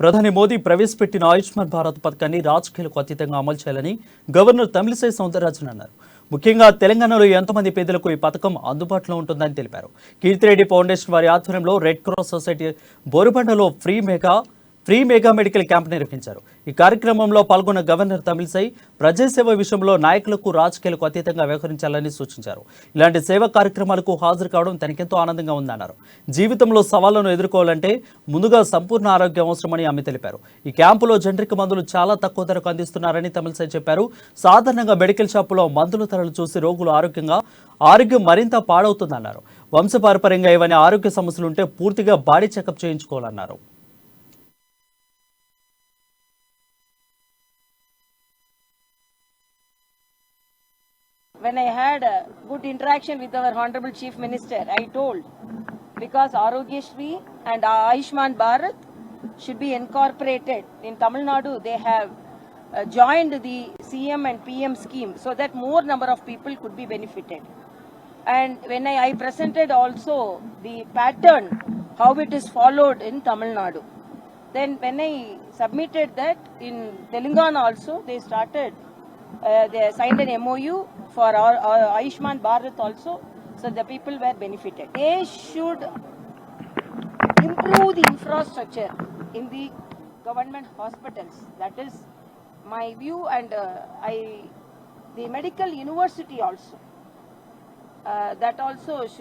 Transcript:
ప్రధాని మోదీ ప్రవేశపెట్టిన ఆయుష్మాన్ భారత్ పథకాన్ని రాజకీయాలకు అతీతంగా అమలు చేయాలని గవర్నర్ తమిళిసై సౌందరరాజన్ అన్నారు. ముఖ్యంగా తెలంగాణలో ఎంతమంది పేదలకు ఈ పథకం అందుబాటులో ఉంటుందని తెలిపారు. కీర్తిరెడ్డి ఫౌండేషన్ వారి ఆధ్వర్యంలో రెడ్ క్రాస్ సొసైటీ బోరుబండలో ఫ్రీ మెగా మెడికల్ క్యాంప్ నిర్వహించారు. ఈ కార్యక్రమంలో పాల్గొన్న గవర్నర్ తమిళిసై ప్రజాసేవ విషయంలో నాయకులకు రాజకీయాలకు అతీతంగా వ్యవహరించాలని సూచించారు. ఇలాంటి సేవా కార్యక్రమాలకు హాజరు కావడం తనకెంతో ఆనందంగా ఉందన్నారు. జీవితంలో సవాళ్లను ఎదుర్కోవాలంటే ముందుగా సంపూర్ణ ఆరోగ్యం అవసరమని ఆమె తెలిపారు. ఈ క్యాంపులో జనరిక్ మందులు చాలా తక్కువ ధరకు అందిస్తున్నారని తమిళిసై చెప్పారు. సాధారణంగా మెడికల్ షాపులో మందుల ధరలు చూసి రోగులు ఆరోగ్యం మరింత పాడవుతుందన్నారు. వంశపారపర్యంగా ఏవైనా ఆరోగ్య సమస్యలుంటే పూర్తిగా బాడీ చెకప్ చేయించుకోవాలన్నారు. When I had a good interaction with our Honorable Chief Minister, I told because Arogyashri and Ayushman Bharat should be incorporated in Tamil Nadu. They have joined the CM and PM scheme so that more number of people could be benefited. And when I presented also the pattern, how it is followed in Tamil Nadu. Then when I submitted that in Telangana also, they started, they signed an MOU for our Ayushman Bharat also, so the people were benefited. They should improve the infrastructure in the government hospitals. That is my view, and the medical university also. That also should